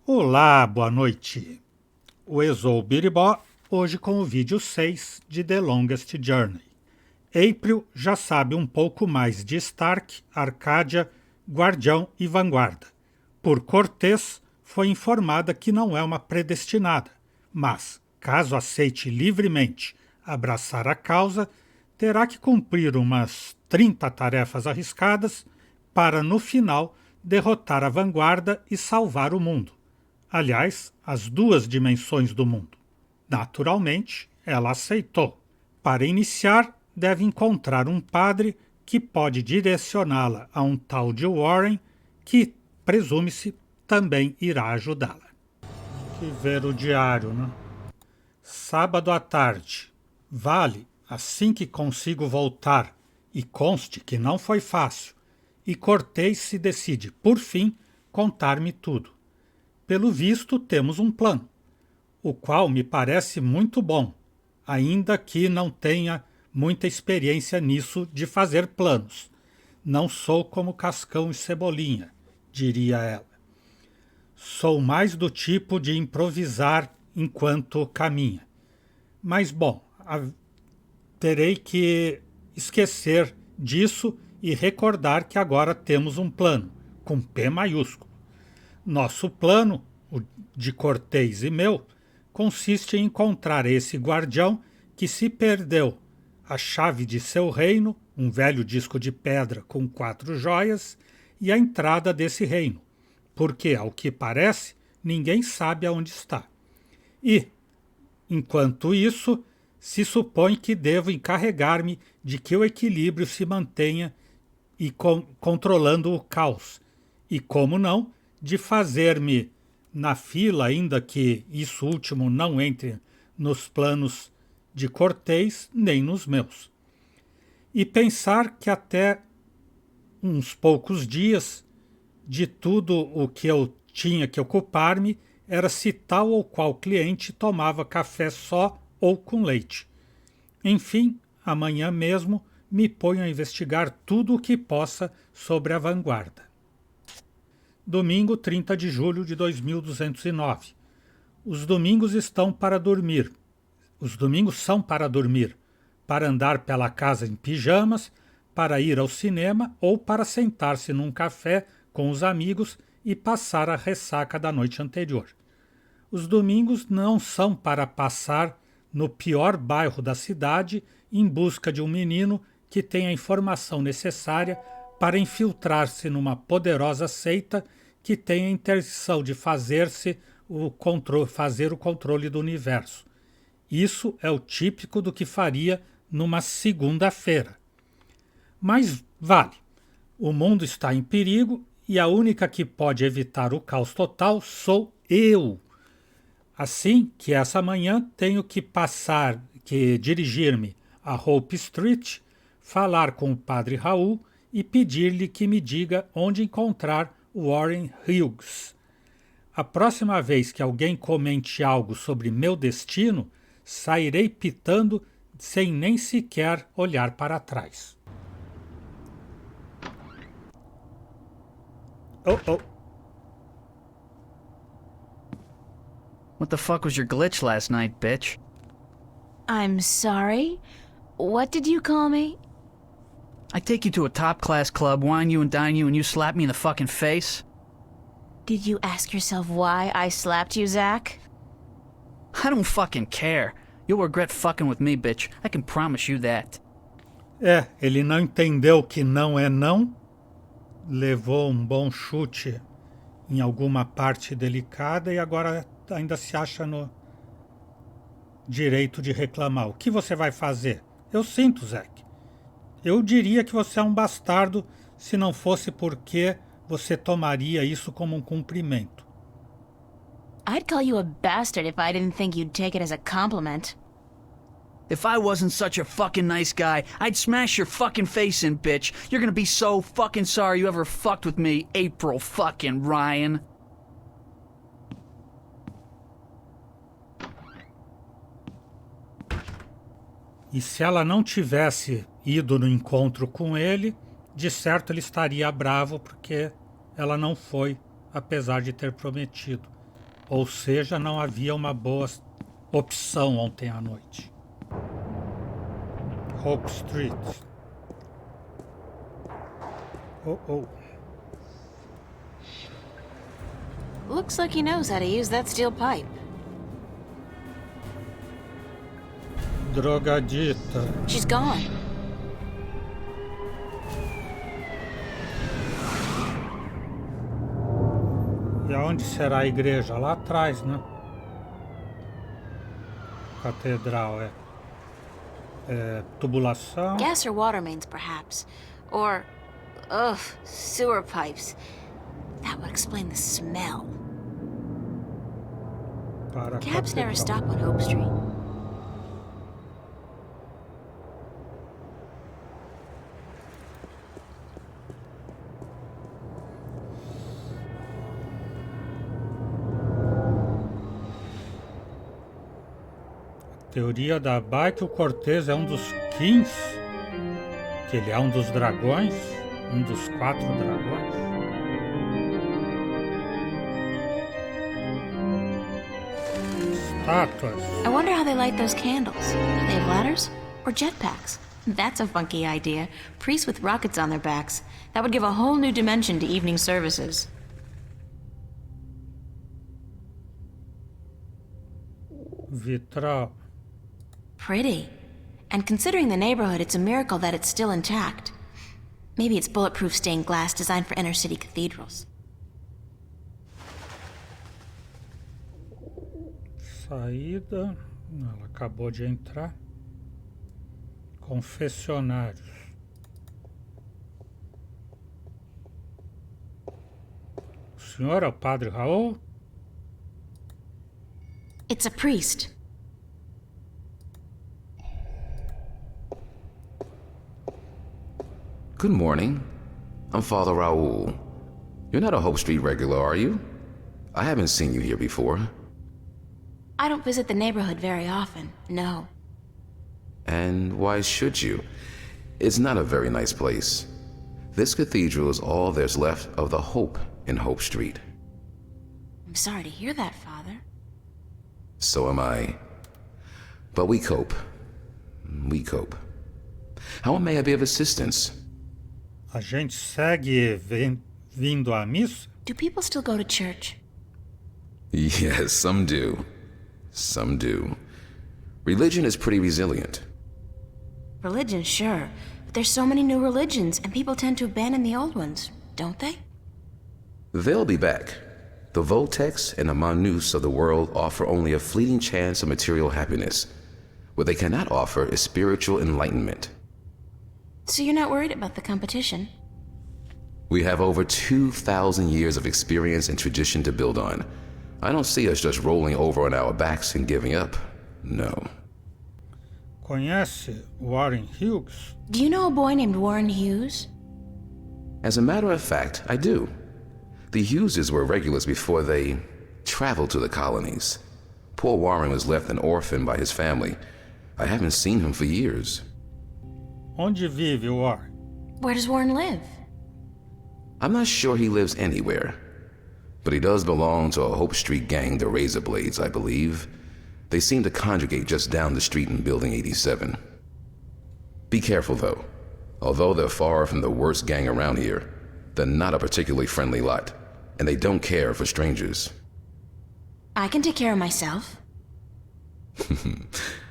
Olá, boa noite. O Exou Biribó, hoje com o vídeo 6 de The Longest Journey. April já sabe um pouco mais de Stark, Arcádia, Guardião e Vanguarda. Por cortês, foi informada que não é uma predestinada, mas, caso aceite livremente abraçar a causa, terá que cumprir umas 30 tarefas arriscadas para, no final, derrotar a Vanguarda e salvar o mundo. Aliás, as duas dimensões do mundo. Naturalmente, ela aceitou. Para iniciar, deve encontrar um padre que pode direcioná-la a um tal de Warren, que, presume-se, também irá ajudá-la. Que ver o diário, né? Sábado à tarde. Vale, assim que consigo voltar, e conste que não foi fácil, e Cortês se decide, por fim, contar-me tudo. Pelo visto, temos um plano, o qual me parece muito bom, ainda que não tenha muita experiência nisso de fazer planos. Não sou como Cascão e Cebolinha, diria ela. Sou mais do tipo de improvisar enquanto caminha. Mas, bom, terei que esquecer disso e recordar que agora temos um plano, com P maiúsculo. Nosso plano, o de Cortês e meu, consiste em encontrar esse guardião que se perdeu, a chave de seu reino, um velho disco de pedra com 4 joias, e a entrada desse reino, porque, ao que parece, ninguém sabe aonde está. E, enquanto isso, se supõe que devo encarregar-me de que o equilíbrio se mantenha e controlando o caos, e, como não, de fazer-me na fila, ainda que isso último não entre nos planos de Cortês nem nos meus. E pensar que até uns poucos dias de tudo o que eu tinha que ocupar-me era se tal ou qual cliente tomava café só ou com leite. Enfim, amanhã mesmo me ponho a investigar tudo o que possa sobre a Vanguarda. Domingo, 30 de julho de 2209. Os domingos estão para dormir. Os domingos são para dormir, para andar pela casa em pijamas, para ir ao cinema ou para sentar-se num café com os amigos e passar a ressaca da noite anterior. Os domingos não são para passar no pior bairro da cidade em busca de um menino que tenha a informação necessária para infiltrar-se numa poderosa seita que tem a intenção de fazer o controle do universo. Isso é o típico do que faria numa segunda-feira. Mas vale, o mundo está em perigo e a única que pode evitar o caos total sou eu. Assim que essa manhã tenho que dirigir-me a Hope Street, falar com o padre Raul e pedir-lhe que me diga onde encontrar Warren Hughes. A próxima vez que alguém comente algo sobre meu destino, sairei pitando sem nem sequer olhar para trás. Oh. What the fuck was your glitch last night, bitch? I'm sorry? What did you call me? I take you to a top-class club, wine you and dine you, and you slap me in the fucking face? Did you ask yourself why I slapped you, Zach? I don't fucking care. You'll regret fucking with me, bitch. I can promise you that. Ele não entendeu que não é não, levou um bom chute em alguma parte delicada e agora ainda se acha no direito de reclamar. O que você vai fazer? Eu sinto, Zack. Eu diria que você é um bastardo se não fosse porque você tomaria isso como um cumprimento. I'd call you a bastard if I didn't think you'd take it as a compliment. If I wasn't such a fucking nice guy, I'd smash your fucking face in, bitch. You're gonna be so fucking sorry you ever fucked with me, April fucking Ryan. E se ela não tivesse ido no encontro com ele, de certo ele estaria bravo porque ela não foi, apesar de ter prometido. Ou seja, não havia uma boa opção ontem à noite. Hope Street. Oh. Looks like he knows how to use that steel pipe. Drogadita. She's gone. E aonde será a igreja? Lá atrás, né? Catedral, tubulação. Gas or water mains, perhaps. Or, sewer pipes. That would explain the smell. Para a Cabs never catedral. stop on Hope Street. Teoria da Bai que o Cortez é um dos Kings, que ele é um dos dragões, um dos 4 dragões. Estátuas. I wonder how they light those candles. Do they have ladders? Or jetpacks? That's a funky idea. Priests with rockets on their backs. That would give a whole new dimension to evening services. Vitral. Pretty. And considering the neighborhood, it's a miracle that it's still intact. Maybe it's bulletproof stained glass designed for inner-city cathedrals. Saída. Ela acabou de entrar. Confessionários. O senhor é o Padre Raul? It's a priest. Good morning. I'm Father Raoul. You're not a Hope Street regular, are you? I haven't seen you here before. I don't visit the neighborhood very often, no. And why should you? It's not a very nice place. This cathedral is all there's left of the hope in Hope Street. I'm sorry to hear that, Father. So am I. But we cope. We cope. How may I be of assistance? A gente segue vindo à missa? Do people still go to church? Yes, some do. Some do. Religion is pretty resilient. Religion, sure. But there's so many new religions, and people tend to abandon the old ones, don't they? They'll be back. The Voltex and the Manus of the world offer only a fleeting chance of material happiness. What they cannot offer is spiritual enlightenment. So you're not worried about the competition? We have over 2,000 years of experience and tradition to build on. I don't see us just rolling over on our backs and giving up. No. Conhece Warren Hughes? Do you know a boy named Warren Hughes? As a matter of fact, I do. The Hugheses were regulars before they traveled to the colonies. Poor Warren was left an orphan by his family. I haven't seen him for years. Onde vive Warren? Where does Warren live? I'm not sure he lives anywhere. But he does belong to a Hope Street gang, the Razor Blades, I believe. They seem to congregate just down the street in Building 87. Be careful, though. Although they're far from the worst gang around here, they're not a particularly friendly lot, and they don't care for strangers. I can take care of myself.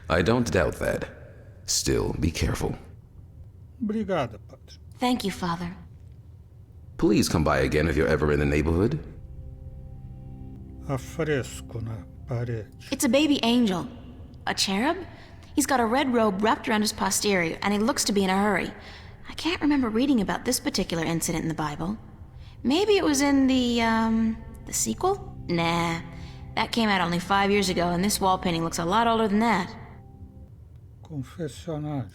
I don't doubt that. Still, be careful. Obrigada, Padre. Thank you, Father. Please come by again if you're ever in the neighborhood. Afresco na parede. It's a baby angel. A cherub? He's got a red robe wrapped around his posterior, and he looks to be in a hurry. I can't remember reading about this particular incident in the Bible. Maybe it was in the sequel? Nah. That came out only 5 years ago, and this wall painting looks a lot older than that. Confessionários.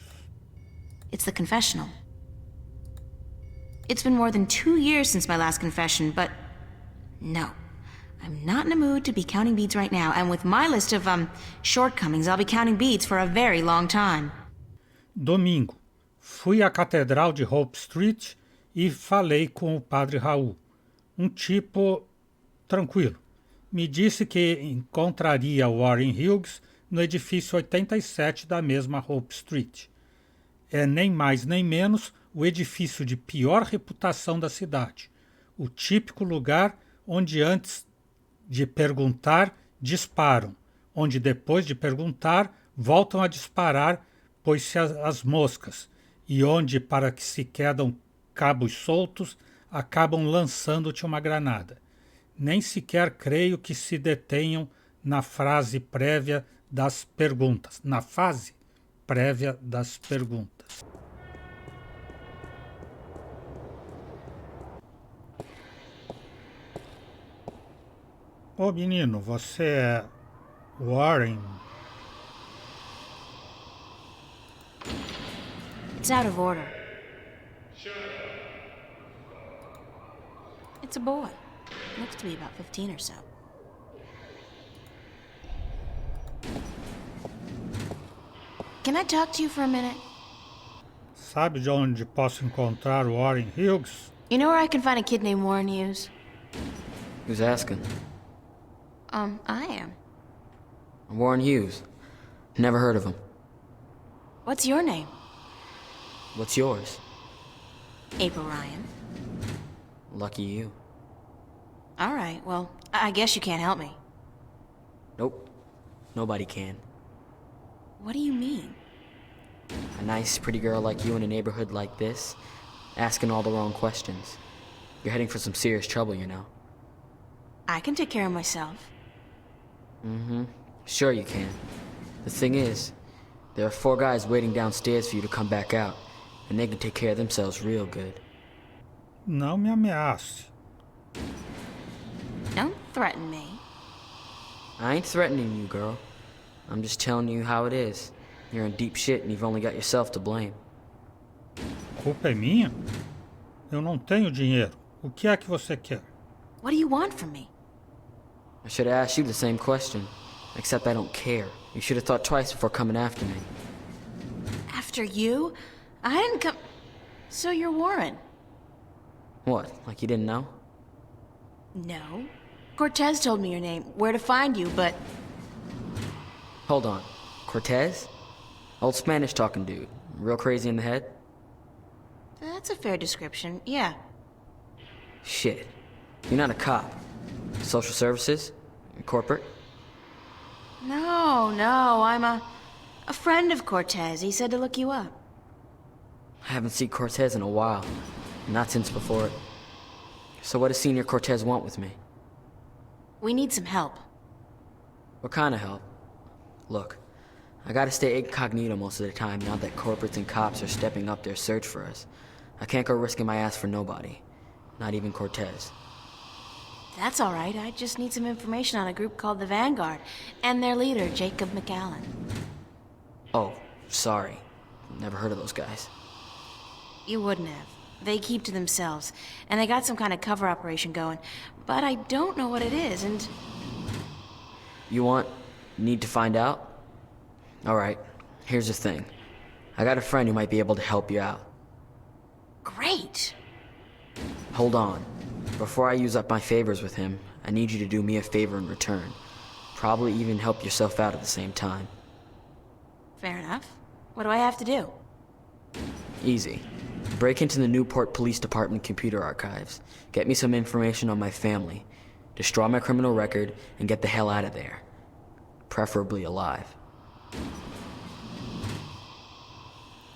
It's the confessional. It's been more than 2 years since my last confession, but no. I'm not in a mood to be counting beads right now, and with my list of, shortcomings, I'll be counting beads for a very long time. Domingo. Fui à Catedral de Hope Street e falei com o Padre Raul. Um tipo tranquilo. me disse que encontraria Warren Hughes no edifício 87 da mesma Hope Street. É nem mais nem menos o edifício de pior reputação da cidade. O típico lugar onde antes de perguntar, disparam, onde depois de perguntar, voltam a disparar, pois-se as moscas, e onde, para que se quedam cabos soltos, acabam lançando-te uma granada. Nem sequer creio que se detenham na frase prévia das perguntas, na fase prévia das perguntas. Ô menino, você é Warren? It's out of order. It's a boy. Looks to be about 15 or so. Can I talk to you for a minute? Sabe de onde posso encontrar o Warren Hughes? You know where I can find a kid named Warren Hughes? Who's asking? I am. Warren Hughes. Never heard of him. What's your name? What's yours? April Ryan. Lucky you. All right, well, I guess you can't help me. Nope. Nobody can. What do you mean? A nice, pretty girl like you in a neighborhood like this, asking all the wrong questions. You're heading for some serious trouble, you know. I can take care of myself. Mm-hmm. Sure you can. The thing is, there are 4 guys waiting downstairs for you to come back out, and they can take care of themselves real good. Não me ameace. Don't threaten me. I ain't threatening you, girl. I'm just telling you how it is. You're in deep shit and you've only got yourself to blame. A culpa é minha? Eu não tenho dinheiro. O que é que você quer? What do you want from me? I should have asked you the same question. Except I don't care. You should have thought twice before coming after me. After you? I didn't come... So you're Warren? What, like you didn't know? No. Cortez told me your name, where to find you, but... Hold on. Cortez? Old Spanish-talking dude. Real crazy in the head? That's a fair description, yeah. Shit. You're not a cop. Social services? Corporate? No, I'm a friend of Cortez. He said to look you up. I haven't seen Cortez in a while. Not since before it. So what does Senior Cortez want with me? We need some help. What kind of help? Look, I gotta stay incognito most of the time now that corporates and cops are stepping up their search for us. I can't go risking my ass for nobody. Not even Cortez. That's all right. I just need some information on a group called the Vanguard and their leader, Jacob McAllen. Oh, sorry. Never heard of those guys. You wouldn't have. They keep to themselves, and they got some kind of cover operation going, but I don't know what it is, and... You need to find out? Alright, here's the thing. I got a friend who might be able to help you out. Great! Hold on. Before I use up my favors with him, I need you to do me a favor in return. Probably even help yourself out at the same time. Fair enough. What do I have to do? Easy. Break into the Newport Police Department computer archives. Get me some information on my family. Destroy my criminal record and get the hell out of there. Preferably alive.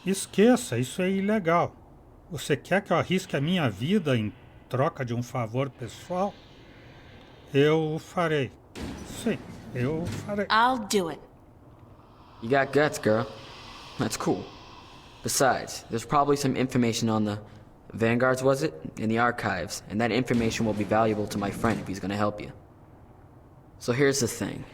Esqueça, isso é ilegal. Você quer que eu arrisque a minha vida em troca de um favor pessoal? Eu farei. Sim, eu farei. I'll do it. You got guts, girl. That's cool. Besides, there's probably some information on the Vanguards, was it? In the archives, and that information will be valuable to my friend if he's gonna help you. So here's the thing.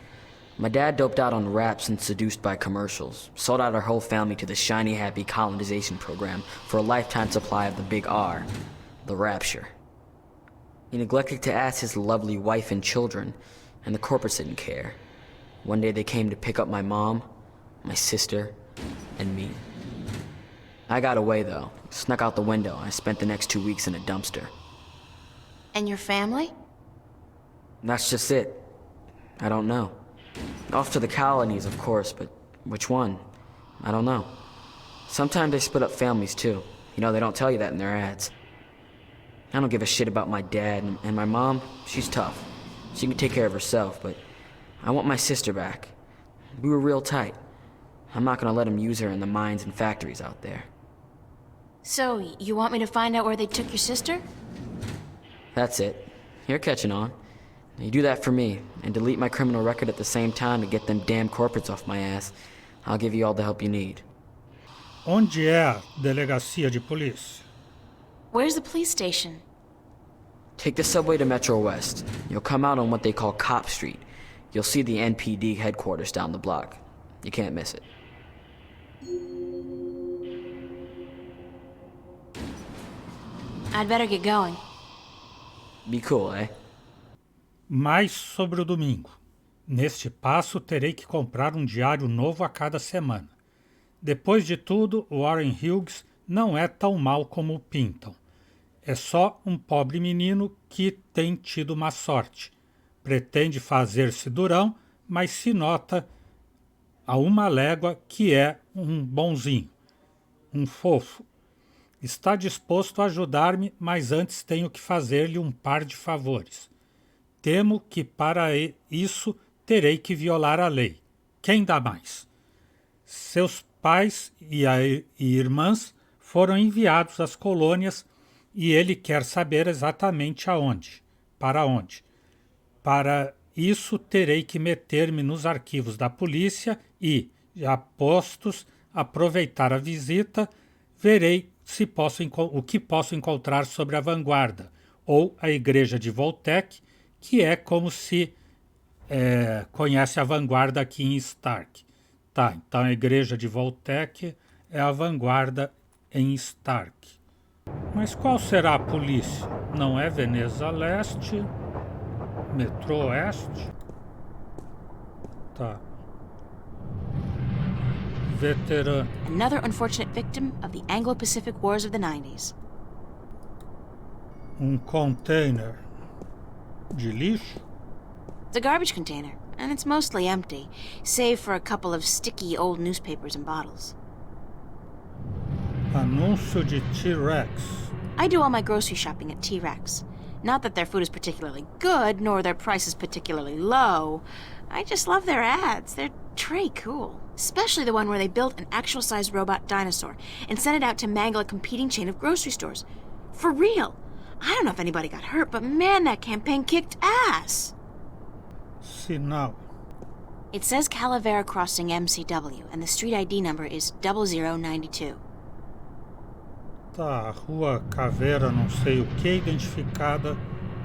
My dad doped out on raps and seduced by commercials, sold out our whole family to the shiny happy colonization program for a lifetime supply of the big R, the rapture. He neglected to ask his lovely wife and children, and the corporates didn't care. One day they came to pick up my mom, my sister, and me. I got away though, snuck out the window, and I spent the next 2 weeks in a dumpster. And your family? And that's just it. I don't know. Off to the colonies, of course, but which one? I don't know. Sometimes they split up families, too. You know, they don't tell you that in their ads. I don't give a shit about my dad, and my mom, she's tough. She can take care of herself, but I want my sister back. We were real tight. I'm not gonna let them use her in the mines and factories out there. So, you want me to find out where they took your sister? That's it. You're catching on. You do that for me, and delete my criminal record at the same time to get them damn corporates off my ass. I'll give you all the help you need. Onde é a delegacia de polícia? Where's the police station? Take the subway to Metro West. You'll come out on what they call Cop Street. You'll see the NPD headquarters down the block. You can't miss it. I'd better get going. Be cool, eh? Mais sobre o domingo. Neste passo, terei que comprar um diário novo a cada semana. Depois de tudo, Warren Hughes não é tão mal como o pintam. É só um pobre menino que tem tido má sorte. Pretende fazer-se durão, mas se nota a uma légua que é um bonzinho, um fofo. Está disposto a ajudar-me, mas antes tenho que fazer-lhe um par de favores. Temo que para isso terei que violar a lei. Quem dá mais? Seus pais e irmãs foram enviados às colônias e ele quer saber exatamente aonde, para onde. Para isso terei que meter-me nos arquivos da polícia e, já postos, aproveitar a visita, verei o que posso encontrar sobre a vanguarda, ou a igreja de Voltec, que é como se conhece a vanguarda aqui em Stark. Tá, então a igreja de Voltec é a vanguarda em Stark. Mas qual será a polícia? Não é Veneza Leste? Metrô Oeste? Tá. Veterano. Another unfortunate victim of the Anglo-Pacific Wars of the 90s. Um container de lixo? It's a garbage container, and it's mostly empty, save for a couple of sticky old newspapers and bottles. Anúncio de T-Rex. I do all my grocery shopping at T-Rex. Not that their food is particularly good, nor their prices particularly low. I just love their ads. They're pretty cool. Especially the one where they built an actual-sized robot dinosaur and sent it out to mangle a competing chain of grocery stores. For real. I don't know if anybody got hurt, but man, that campaign kicked ass. Sinal. It says Calavera Crossing MCW, and the street ID number is 0092. Tá, Rua Caveira não sei o que, identificada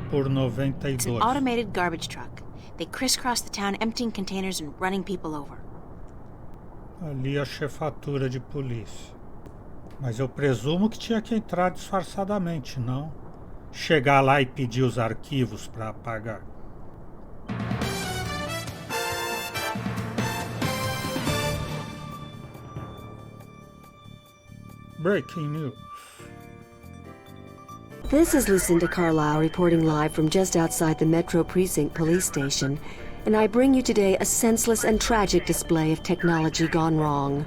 por 92. It's an automated garbage truck. They crisscross the town emptying containers and running people over. Ali a chefatura de polícia. Mas eu presumo que tinha que entrar disfarçadamente, não? Chegar lá e pedir os arquivos para apagar. Breaking news. This is Lucinda Carlisle reporting live from just outside the Metro Precinct Police Station, and I bring you today a senseless and tragic display of technology gone wrong.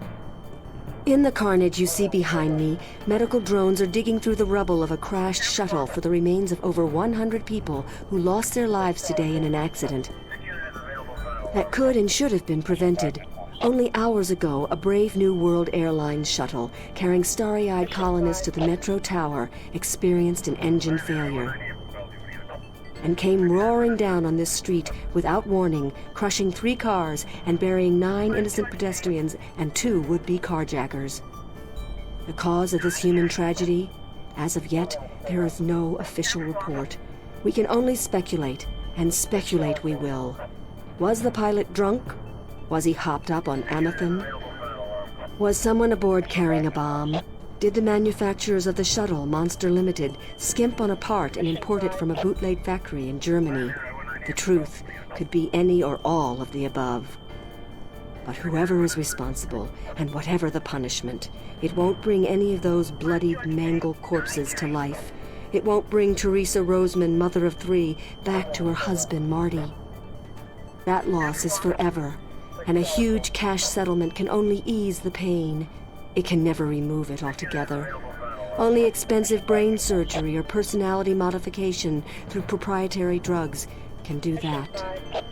In the carnage you see behind me, medical drones are digging through the rubble of a crashed shuttle for the remains of over 100 people who lost their lives today in an accident that could and should have been prevented. Only hours ago, a brave New World Airlines shuttle carrying starry-eyed colonists to the Metro Tower experienced an engine failure and came roaring down on this street without warning, crushing 3 cars and burying 9 innocent pedestrians and 2 would-be carjackers. The cause of this human tragedy? As of yet, there is no official report. We can only speculate, and speculate we will. Was the pilot drunk? Was he hopped up on Amethyst? Was someone aboard carrying a bomb? Did the manufacturers of the shuttle, Monster Limited, skimp on a part and import it from a bootleg factory in Germany? The truth could be any or all of the above. But whoever is responsible, and whatever the punishment, it won't bring any of those bloodied, mangled corpses to life. It won't bring Teresa Roseman, mother of 3, back to her husband, Marty. That loss is forever, and a huge cash settlement can only ease the pain. It can never remove it altogether. Only expensive brain surgery or personality modification through proprietary drugs can do that.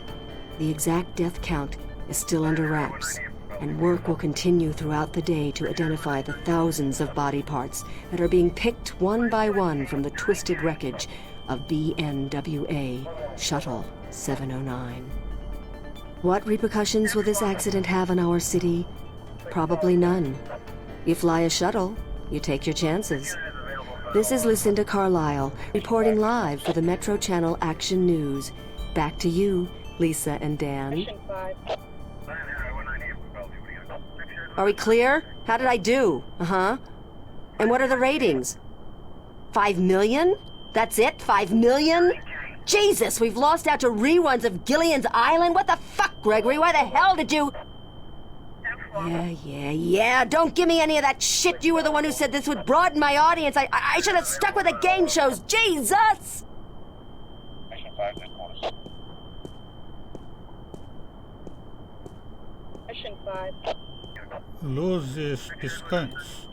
The exact death count is still under wraps, and work will continue throughout the day to identify the thousands of body parts that are being picked one by one from the twisted wreckage of BNWA Shuttle 709. What repercussions will this accident have on our city? Probably none. You fly a shuttle, you take your chances. This is Lucinda Carlisle, reporting live for the Metro Channel Action News. Back to you, Lisa and Dan. Are we clear? How did I do? Uh-huh. And what are the ratings? 5 million? That's it? 5 million? Jesus, we've lost out to reruns of Gillian's Island? What the fuck, Gregory? Why the hell did you... Yeah. Don't give me any of that shit. You were the one who said this would broaden my audience. I should have stuck with the game shows. Jesus! Mission 5. Luzes piscantes.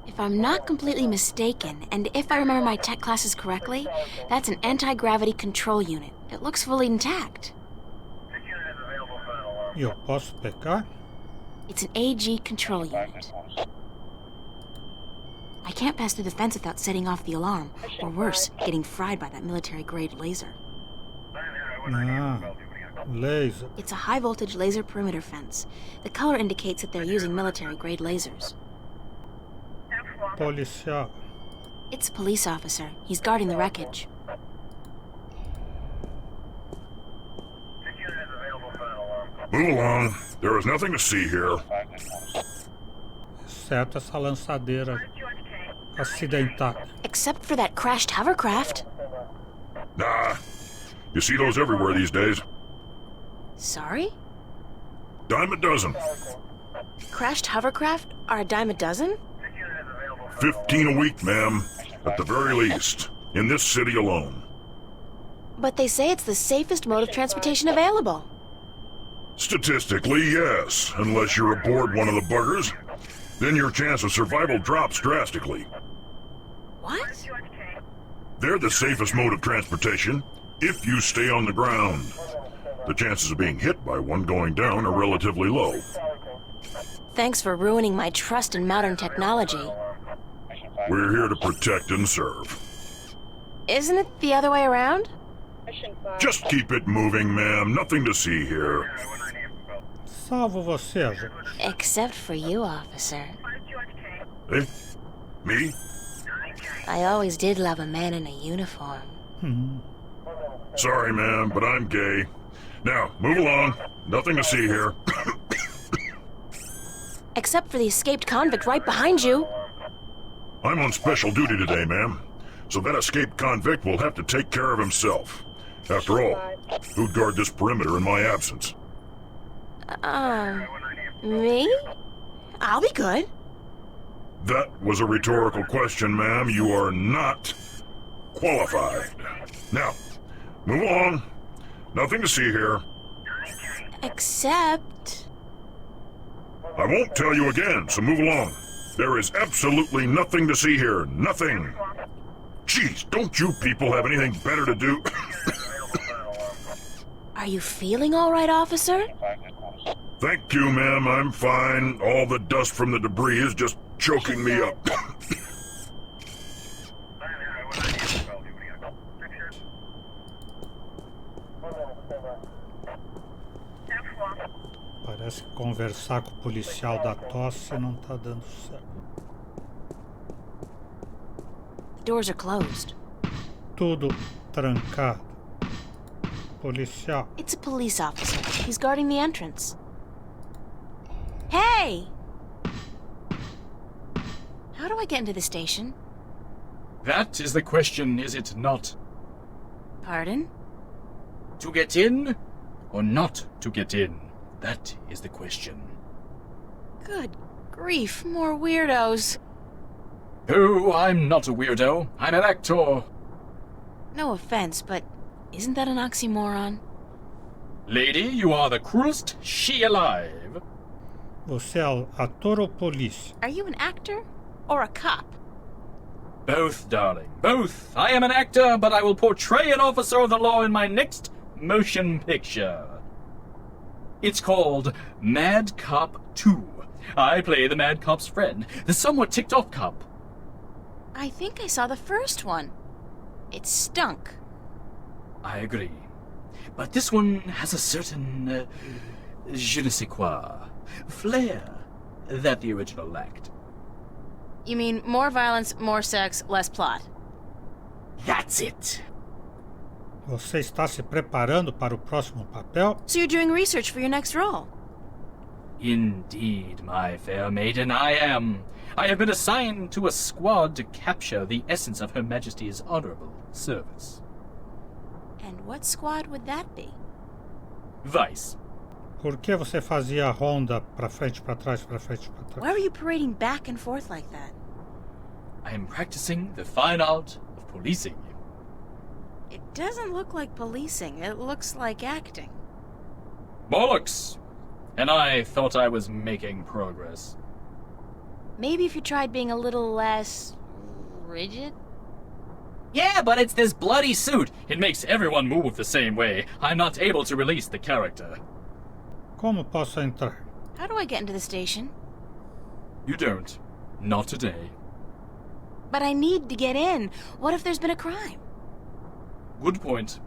If I'm not completely mistaken, and if I remember my tech classes correctly, that's an anti-gravity control unit. It looks fully intact. Eu posso pegar? It's an AG control unit. I can't pass through the fence without setting off the alarm, or worse, getting fried by that military-grade laser. Ah, laser. It's a high-voltage laser perimeter fence. The color indicates that they're using military-grade lasers. Policial. It's a police officer. He's guarding the wreckage. Move along. There is nothing to see here. Exceto essa lançadeira acidentada. Except for that crashed hovercraft. Nah. You see those everywhere these days. Sorry? Dime a dozen. Crashed hovercraft are a dime a dozen? 15 a week, ma'am. At the very least. In this city alone. But they say it's the safest mode of transportation available. Statistically, yes. Unless you're aboard one of the buggers. Then your chance of survival drops drastically. What? They're the safest mode of transportation if you stay on the ground. The chances of being hit by one going down are relatively low. Thanks for ruining my trust in modern technology. We're here to protect and serve. Isn't it the other way around? Mission 5. Just keep it moving, ma'am. Nothing to see here. Salvo você, gente. Except for you, officer. Eh? Me? I always did love a man in a uniform. Sorry, ma'am, but I'm gay. Now, move along. Nothing to see here. Except for the escaped convict right behind you. I'm on special duty today, ma'am. So that escaped convict will have to take care of himself. After all, who'd guard this perimeter in my absence? Me? I'll be good. That was a rhetorical question, ma'am. You are not qualified. Now, move along. Nothing to see here. Except... I won't tell you again, so move along. There is absolutely nothing to see here. Nothing. Jeez, don't you people have anything better to do? Are you feeling all right, officer? Thank you, ma'am. I'm fine. All the dust from the debris is just choking me up. Parece que conversar com o policial da tosse não tá dando certo. The doors are closed. Tudo trancado. Policial. It's a police officer. He's guarding the entrance. Hey! How do I get into the station? That is the question, is it not? Pardon? To get in or not to get in? That is the question. Good grief, more weirdos. Oh, I'm not a weirdo. I'm an actor. No offense, but Isn't that an oxymoron? Lady, you are the cruelest she alive. Você é ator ou polícia? Are you an actor or a cop? Both, darling, both. I am an actor, but I will portray an officer of the law in my next motion picture. It's called Mad Cop 2. I play the Mad Cop's friend, the somewhat ticked-off cop. I think I saw the first one. It stunk. I agree. But this one has a certain, je ne sais quoi, flair that the original lacked. You mean more violence, more sex, less plot? That's it. Você está se preparando para o próximo papel? So you're doing research for your next role? Indeed, my fair maiden, I am. I have been assigned to a squad to capture the essence of Her Majesty's honorable service. And what squad would that be? Vice. Por que você fazia a ronda para frente, para trás, para frente, para trás? Why were you parading back and forth like that? I am practicing the fine art of policing. It doesn't look like policing. It looks like acting. Bollocks! And I thought I was making progress. Maybe if you tried being a little less rigid? Yeah, but it's this bloody suit. It makes everyone move the same way. I'm not able to release the character. Como posso entrar? How do I get into the station? You don't. Not today. But I need to get in. What if there's been a crime? Good point.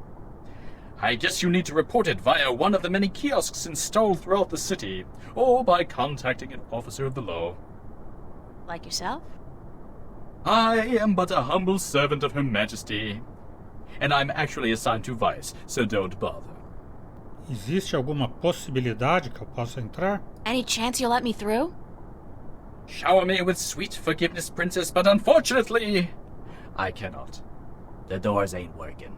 I guess you need to report it via one of the many kiosks installed throughout the city, or by contacting an officer of the law. Like yourself? I am but a humble servant of Her Majesty, and I'm actually assigned to Vice, so don't bother. Existe alguma possibilidade que eu possa entrar? Any chance you'll let me through? Shower me with sweet forgiveness, Princess, but unfortunately, I cannot. The doors ain't working.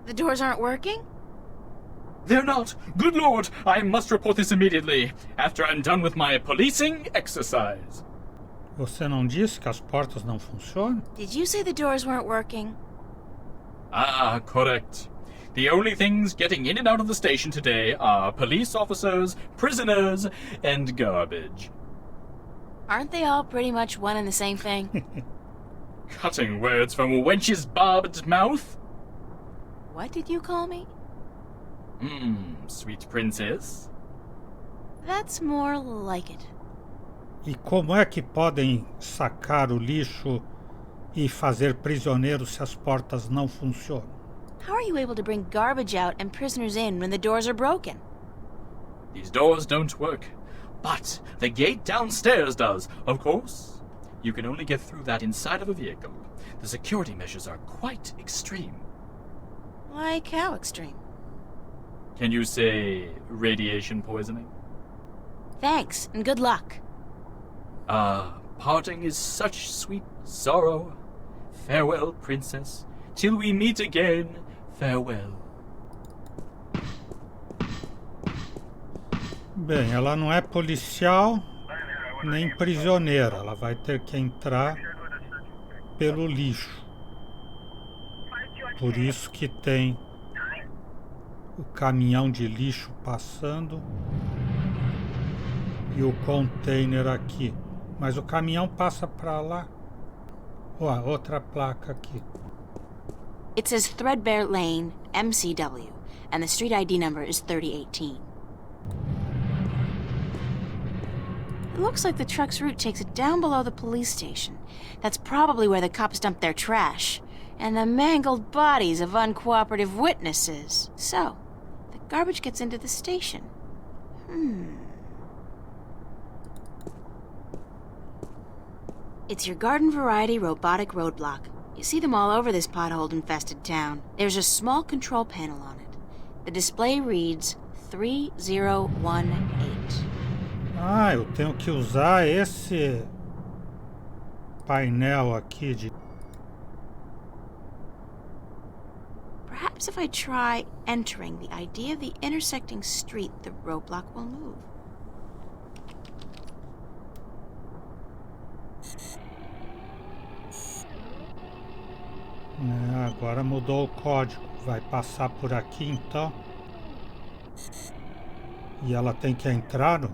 The doors aren't working? They're not. Good Lord, I must report this immediately, after I'm done with my policing exercise. Você não disse que as portas não funcionam? Did you say the doors weren't working? Ah, correct. The only things getting in and out of the station today are police officers, prisoners, and garbage. Aren't they all pretty much one and the same thing? Cutting words from a wench's barbed mouth? What did you call me? Sweet princess. That's more like it. E como é que podem sacar o lixo e fazer prisioneiros se as portas não funcionam? How are you able to bring garbage out and prisoners in when the doors are broken? These doors don't work, but the gate downstairs does, of course. You can only get through that inside of a vehicle. The security measures are quite extreme. Like how extreme? Can you say radiation poisoning? Thanks, and good luck. Parting is such sweet sorrow. Farewell, princess. Till we meet again, farewell. Bem, ela não é policial nem prisioneira. Ela vai ter que entrar pelo lixo. Por isso que tem o caminhão de lixo passando e o container aqui. Mas o caminhão passa para lá. Ó, outra placa aqui. It says Threadbare Lane, MCW, and the street ID number is 3018. It looks like the truck's route takes it down below the police station. That's probably where the cops dumped their trash, and the mangled bodies of uncooperative witnesses. So, the garbage gets into the station. It's your garden variety robotic roadblock. You see them all over this pothole-infested town. There's a small control panel on it. The display reads 3018. Ah, eu tenho que usar esse painel aqui de... Perhaps if I try entering the idea of the intersecting street, the roadblock will move. Agora mudou o código. Vai passar por aqui então. E ela tem que entrar no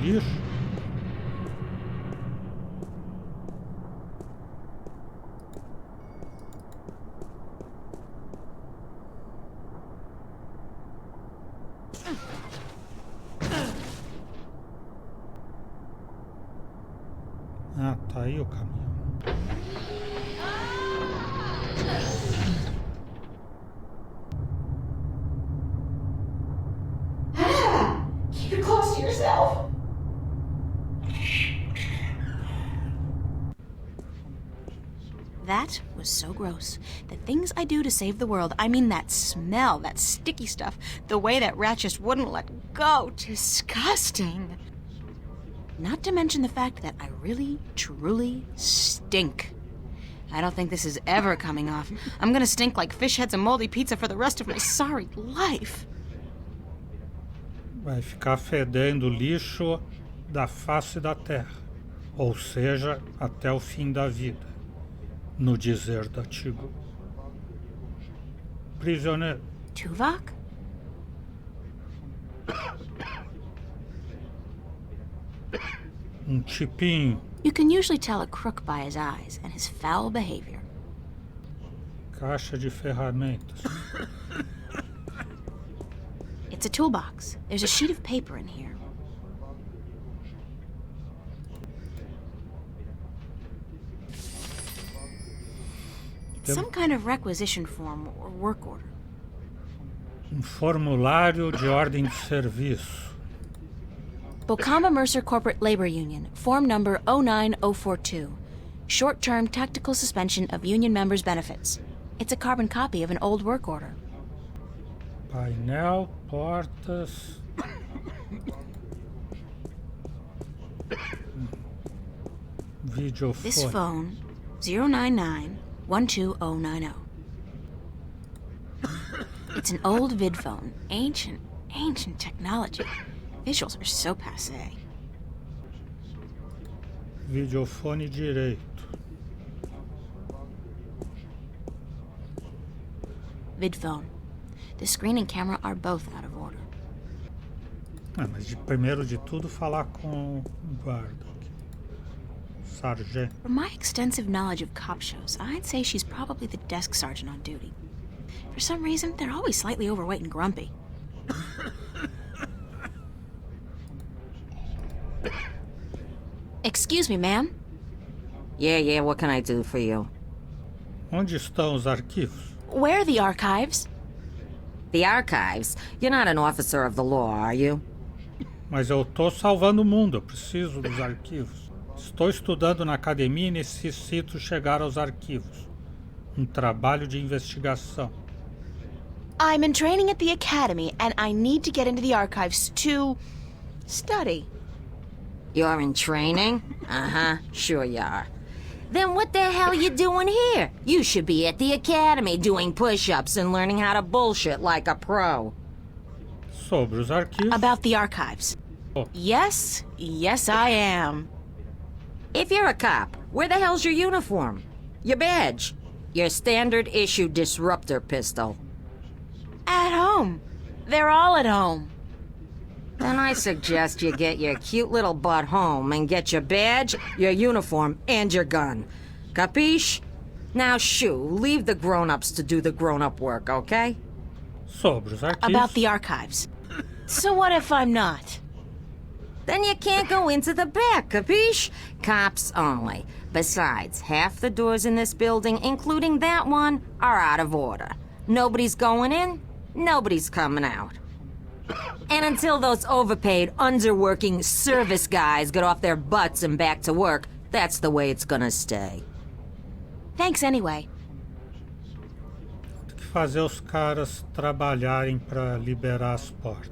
lixo? Ah, tá aí o caminhão. Keep it close to yourself. That was so gross. The things I do to save the world. I mean, that smell, that sticky stuff, the way that rat just wouldn't let go. Disgusting. Not to mention the fact that I really, truly stink. I don't think this is ever coming off. I'm gonna stink like fish heads and moldy pizza for the rest of my sorry life. Vai ficar fedendo lixo da face da terra. Ou seja, até o fim da vida. No dizer da Tigo. Prisioneiro. Tuvok? Tipinho. You can usually tell a crook by his eyes and his foul behavior. Caixa de ferramentas. It's a toolbox. There's a sheet of paper in here. It's some kind of requisition form or work order. Formulário de ordem de serviço. Bocamba Mercer Corporate Labor Union, form number 09042. Short-term tactical suspension of union members' benefits. It's a carbon copy of an old work order. Painel, portas. Videofone. This phone, 099-12090. It's an old vid phone. Ancient technology. Visuals are so passé. Videofone direito. Vid phone. The screen and camera are both out of order. Mas primeiro de tudo falar com o guarda. Sargento. From my extensive knowledge of cop shows, I'd say she's probably the desk sergeant on duty. For some reason, they're always slightly overweight and grumpy. Excuse me, ma'am. Yeah, what can I do for you? Onde estão os arquivos? Where are the archives? The archives? You're not an officer of the law, are you? Mas eu tô salvando o mundo, eu preciso dos arquivos. Estou estudando na academia e necessito chegar aos arquivos. Trabalho de investigação. I'm in training at the academy, and I need to get into the archives to study. You're in training? Uh-huh, sure you are. Then what the hell you doing here? You should be at the academy doing push-ups and learning how to bullshit like a pro. Sobre os arquivos. About the archives. Oh. Yes, I am. If you're a cop, where the hell's your uniform? Your badge? Your standard issue disruptor pistol? At home. They're all at home. Then I suggest you get your cute little butt home and get your badge, your uniform, and your gun. Capiche? Now shoo, leave the grown-ups to do the grown-up work, okay? Sobre os arquivos. About the archives. So what if I'm not? Then you can't go into the back, capiche? Cops only. Besides, half the doors in this building, including that one, are out of order. Nobody's going in, nobody's coming out. And until those overpaid, underworking service guys get off their butts and back to work, that's the way it's gonna stay. Thanks anyway. Tem que fazer os caras trabalharem para liberar as portas.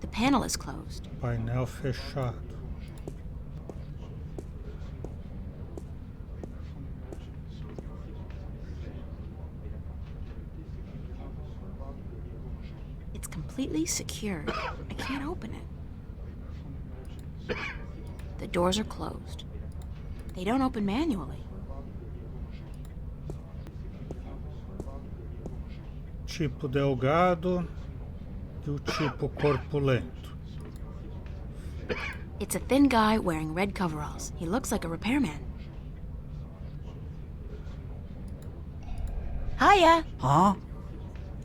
The panel is closed. Painel fechado. It's completely secured. I can't open it. The doors are closed. They don't open manually. tipo delgado e o tipo corpulento. It's a thin guy wearing red coveralls. He looks like a repairman. Hiya! Huh?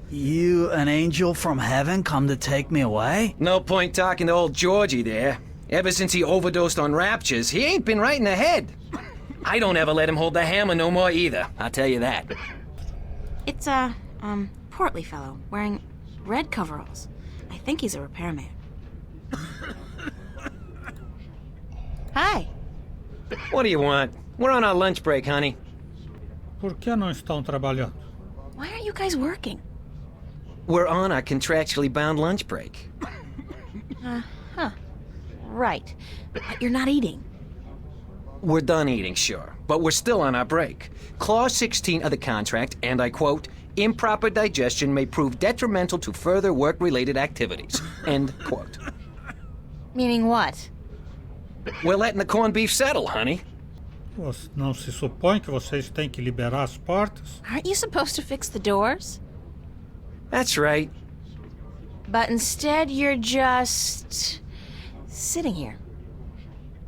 You an angel from heaven come to take me away? No point talking to old Georgie there. Ever since he overdosed on raptures, he ain't been right in the head. I don't ever let him hold the hammer no more either, I'll tell you that. It's a, portly fellow wearing red coveralls. I think he's a repairman. Hi. What do you want? We're on our lunch break, honey. Por que não estão trabalhando? Why aren't you guys working? We're on our contractually bound lunch break. Right. But you're not eating. We're done eating, sure, but we're still on our break. Clause 16 of the contract, and I quote, improper digestion may prove detrimental to further work-related activities. End quote. Meaning what? We're letting the corned beef settle, honey. Não se supõe que vocês têm que liberar as portas? Aren't you supposed to fix the doors? That's right. But instead you're just sitting here.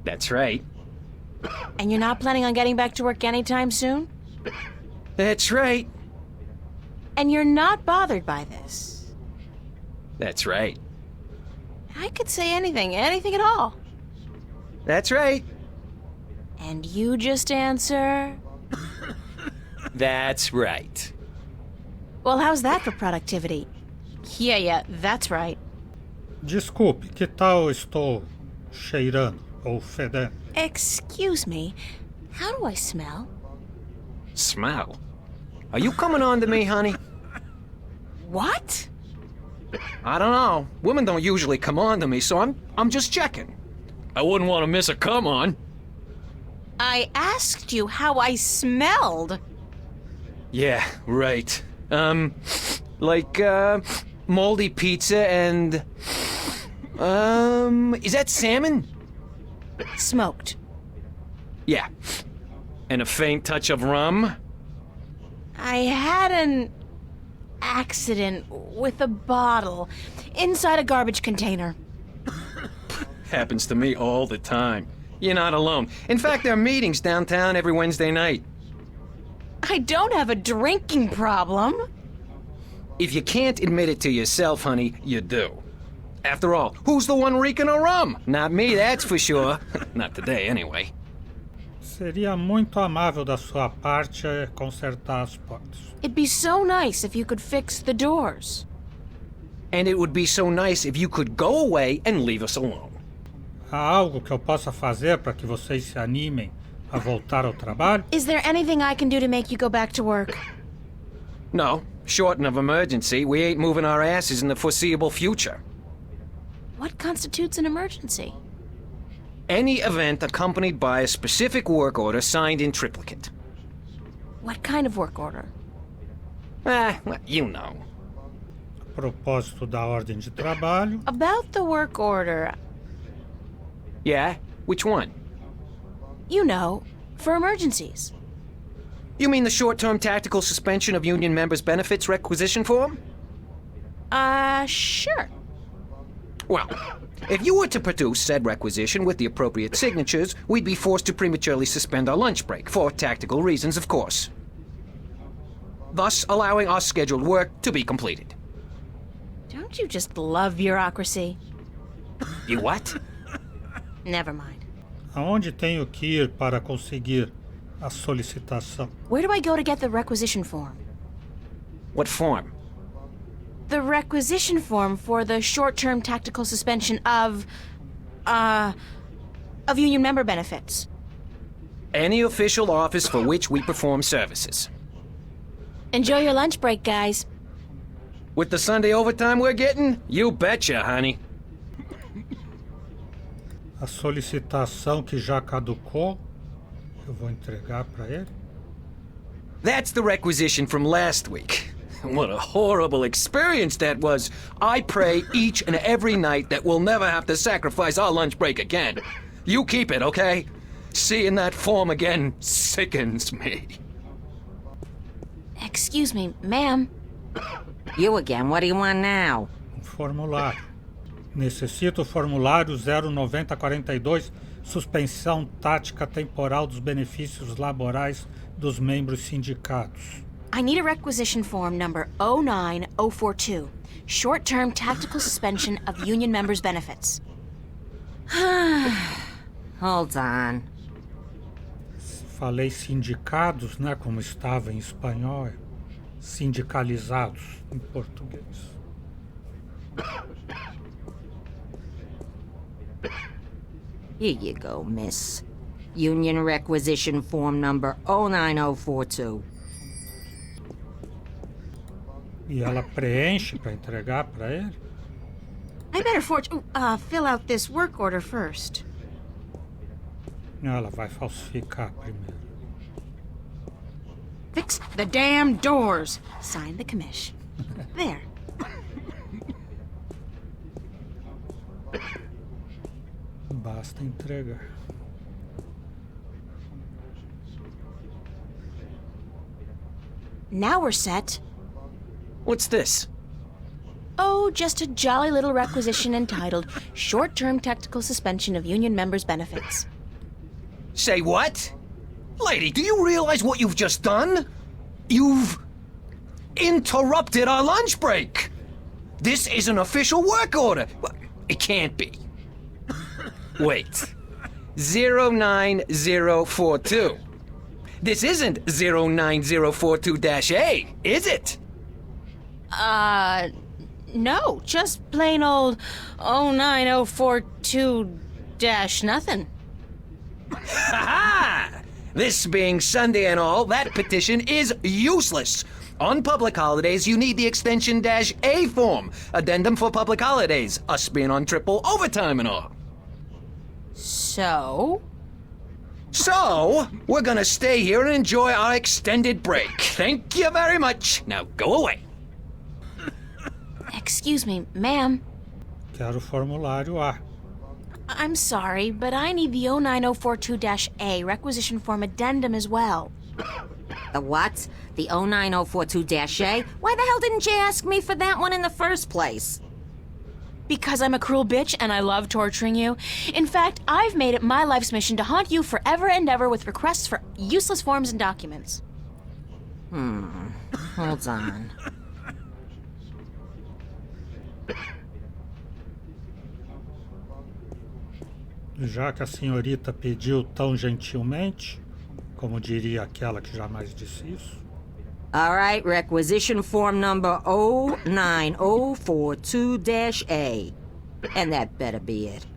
That's right. And you're not planning on getting back to work anytime soon? That's right. And you're not bothered by this? That's right. I could say anything at all. That's right. And you just answer? That's right. Well, how's that for productivity? Yeah, that's right. Desculpe, que tal estou cheirando ou fedendo? Excuse me, how do I smell? Smell? Are you coming on to me, honey? What? I don't know. Women don't usually come on to me, so I'm just checking. I wouldn't want to miss a come on. I asked you how I smelled. Yeah, right. Like, moldy pizza and... is that salmon? Smoked. Yeah. And a faint touch of rum? I had an accident with a bottle inside a garbage container. Happens to me all the time. You're not alone. In fact, there are meetings downtown every Wednesday night. I don't have a drinking problem. If you can't admit it to yourself, honey, you do. After all, who's the one reeking of rum? Not me, that's for sure. Not today, anyway. Seria muito amável da sua parte consertar as portas. It'd be so nice if you could fix the doors. And it would be so nice if you could go away and leave us alone. Há algo que eu possa fazer para que vocês se animem a voltar ao trabalho? Is there anything I can do to make you go back to work? No, short of emergency, we ain't moving our asses in the foreseeable future. What constitutes an emergency? Any event accompanied by a specific work order signed in triplicate. What kind of work order? Well, you know. A propósito da ordem de trabalho, About the work order, Yeah? Which one? you know, for emergencies. You mean the short-term tactical suspension of union members' benefits requisition form? Sure. Well, if you were to produce said requisition with the appropriate signatures, we'd be forced to prematurely suspend our lunch break, for tactical reasons, of course. Thus allowing our scheduled work to be completed. Don't you just love bureaucracy? You what? Never mind. aonde tenho que ir para conseguir a solicitação? Where do I go to get the requisition form? What form? The requisition form for the short-term tactical suspension of union member benefits. Any official office for which we perform services. Enjoy your lunch break, guys. With the Sunday overtime we're getting? You betcha, honey. A solicitação que já caducou, eu vou entregar para ele. That's the requisition from last week. What a horrible experience that was. I pray each and every night that we'll never have to sacrifice our lunch break again. You keep it, okay? Seeing that form again sickens me. Excuse me, ma'am. You again, what do you want now? Formulário. Necessito o formulário 09042, suspensão tática temporal dos benefícios laborais dos membros sindicados. I need a requisition form number 09042. Short-term tactical suspension of union members' benefits. Hold on. Falei sindicados, né? Como estava em espanhol. É sindicalizados em português. Here you go, miss. Union requisition form number 09042. E ela preenche para entregar para ele? I better fill out this work order first. Ela vai falsificar primeiro. Fix the damn doors. Sign the commish. There. Basta entregar. Now we're set. What's this? Oh, just a jolly little requisition entitled Short-Term Tactical Suspension of Union Members' Benefits. Say what? Lady, do you realize what you've just done? You've interrupted our lunch break. This is an official work order. Well, it can't be. Wait. 09042. This isn't 09042-A, is it? No, just plain old 09042-nothing. Ha-ha! This being Sunday and all, that petition is useless. On public holidays, you need the extension -A form. Addendum for public holidays. Us being on triple overtime and all. So, we're gonna stay here and enjoy our extended break. Thank you very much. Now go away. excuse me, ma'am. Quero o formulário A. I'm sorry, but I need the 09042-A requisition form addendum as well. The what? The 09042-A? Why the hell didn't you ask me for that one in the first place? Because I'm a cruel bitch and I love torturing you. In fact, I've made it my life's mission to haunt you forever and ever with requests for useless forms and documents. Hold on. Já que a senhorita pediu tão gentilmente, como diria aquela que jamais disse isso. All right, requisition form number 09042-A. And that better be it.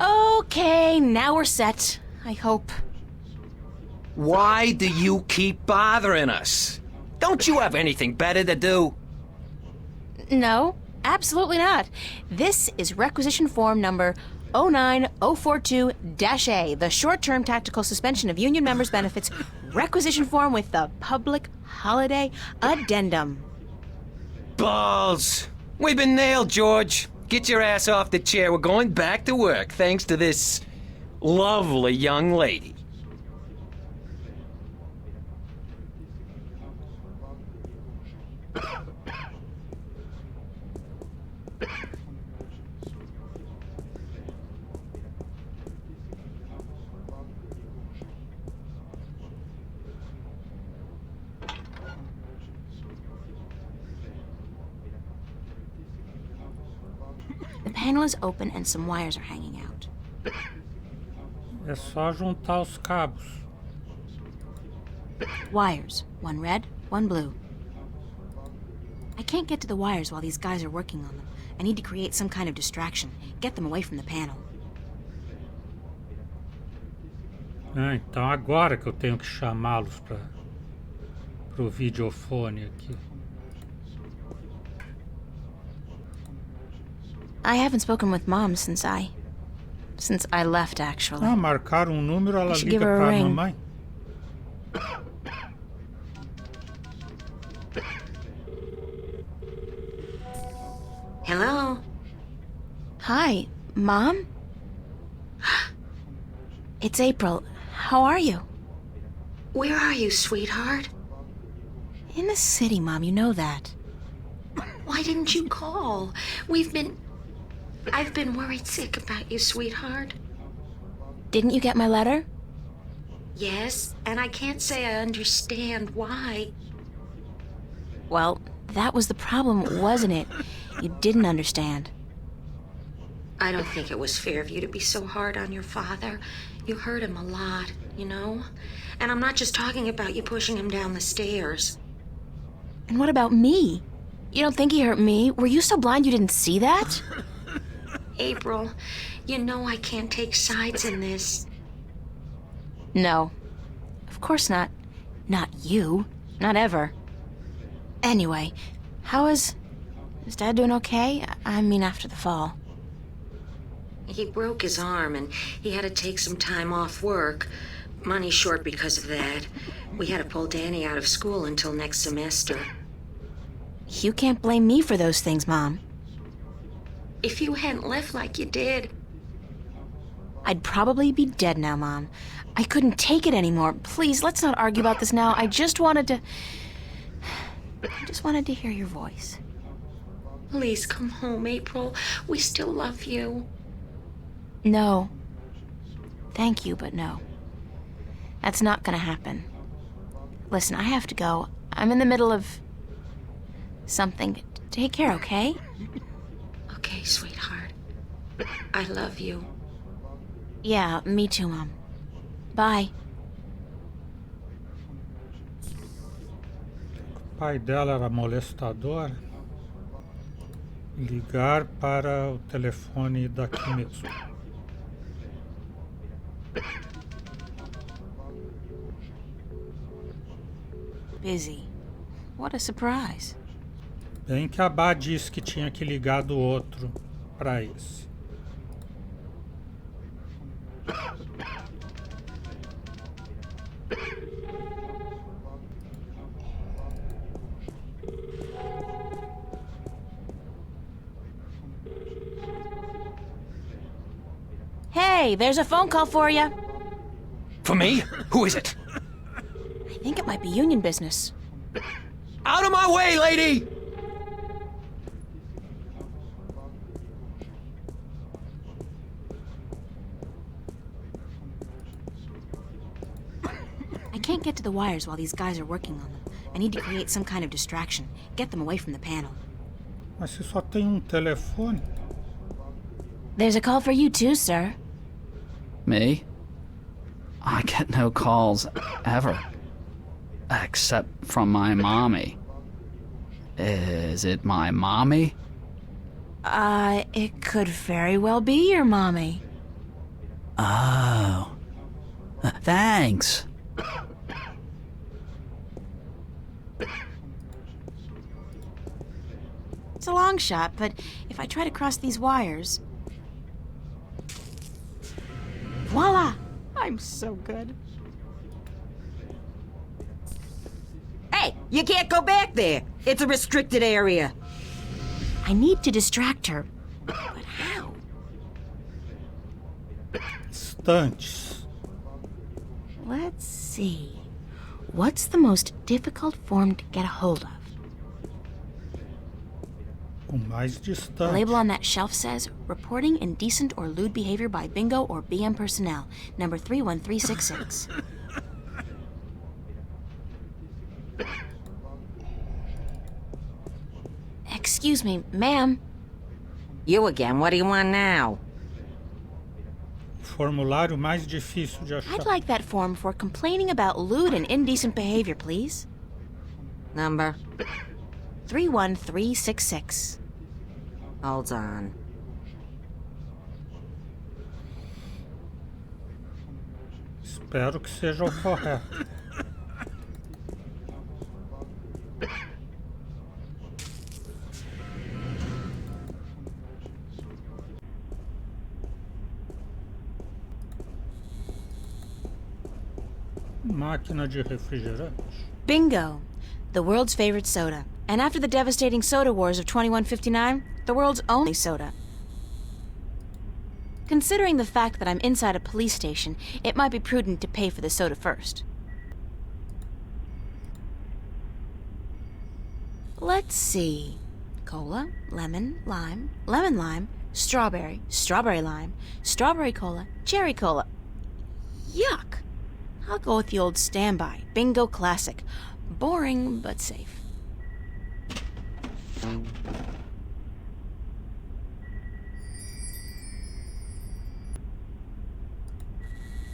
Okay, now we're set. I hope. Why do you keep bothering us? Don't you have anything better to do? No, absolutely not. This is requisition form number 09042-A, the short-term tactical suspension of union members' benefits requisition form with the public holiday addendum. Balls! We've been nailed, George. Get your ass off the chair. We're going back to work, thanks to this lovely young lady. The panel is open and some wires are hanging out. É só juntar os cabos. Wires. One red, one blue. I can't get to the wires while these guys are working on them. I need to create some kind of distraction. Get them away from the panel. Ah, então agora que eu tenho que chamá-los para o videofone aqui. I haven't spoken with Mom since I left, actually. Ah, marcaram um número, ela should liga give her a para a ring. mamãe. Hello? Hi, Mom? It's April. How are you? Where are you, sweetheart? In the city, Mom, you know that. Why didn't you call? I've been worried sick about you, sweetheart. Didn't you get my letter? Yes, and I can't say I understand why. Well, that was the problem, wasn't it? You didn't understand. I don't think it was fair of you to be so hard on your father. You hurt him a lot, you know? And I'm not just talking about you pushing him down the stairs. And what about me? You don't think he hurt me? Were you so blind you didn't see that? April, you know I can't take sides in this. No. Of course not. Not you. Not ever. Anyway, is Dad doing okay? I mean, after the fall. He broke his arm and he had to take some time off work. Money short because of that. We had to pull Danny out of school until next semester. You can't blame me for those things, Mom. If you hadn't left like you did... I'd probably be dead now, Mom. I couldn't take it anymore. Please, let's not argue about this now. I just wanted to hear your voice. Please come home, April. We still love you. No. Thank you, but no. That's not gonna happen. Listen, I have to go. I'm in the middle of something. Take care, okay? Okay, sweetheart. I love you. Yeah, me too, Mom. Bye. O pai dela era molestador. Ligar para o telefone daqui mesmo. Busy. What a surprise. Bem que a Bá disse que tinha que ligar do outro para esse. Hey, there's a phone call for you. For me? Who is it? I think it might be union business. Out of my way, lady! I can't get to the wires while these guys are working on them. I need to create some kind of distraction. Get them away from the panel. Mas se só tem telefone... There's a call for you too, sir. Me? I get no calls ever. Except from my mommy. Is it my mommy? It could very well be your mommy. Oh. Thanks. It's a long shot, but if I try to cross these wires... Voila! I'm so good. Hey, you can't go back there. It's a restricted area. I need to distract her. But how? Estantes. Let's see. What's the most difficult form to get a hold of? O mais The distante. label on that shelf says, reporting indecent or lewd behavior by bingo or BM personnel, number 31366. Excuse me, ma'am. You again. What do you want now? Formulário mais difícil de achar. I'd like that form for complaining about lewd and indecent behavior, please. Number? 31366. Hold on. Espero que seja o correto. Máquina de refrigerante. Bingo. The world's favorite soda. And after the devastating soda wars of 2159, the world's only soda. Considering the fact that I'm inside a police station, it might be prudent to pay for the soda first. Let's see. Cola, lemon, lime, lemon lime, strawberry, strawberry lime, strawberry cola, cherry cola. Yuck! I'll go with the old standby, Bingo Classic. Boring, but safe.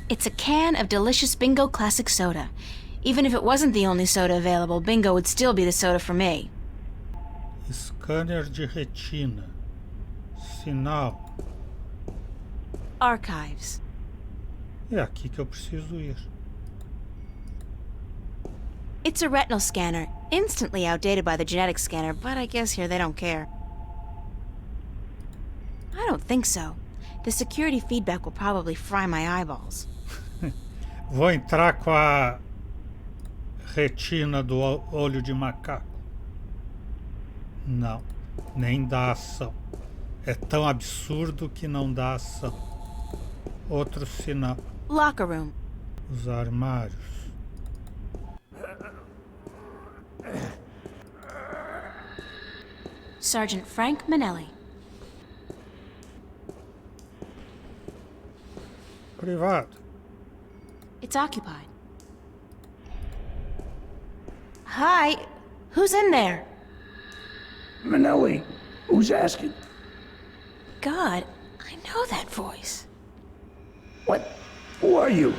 It's a can of delicious Bingo Classic soda. Even if it wasn't the only soda available, Bingo would still be the soda for me. Scanner de retina. Sinal. Archives. É aqui que eu preciso ir. It's a retinal scanner, instantly outdated by the genetic scanner, but I guess here they don't care. I don't think so. The security feedback will probably fry my eyeballs. Vou entrar com a retina do olho de macaco. Não, nem dá ação. É tão absurdo que não dá ação. Outro sinal. Locker room. Os armários. Sergeant Frank Manelli. Privado. It's occupied. Hi, who's in there? Manelli, who's asking? God, I know that voice. What? Who are you?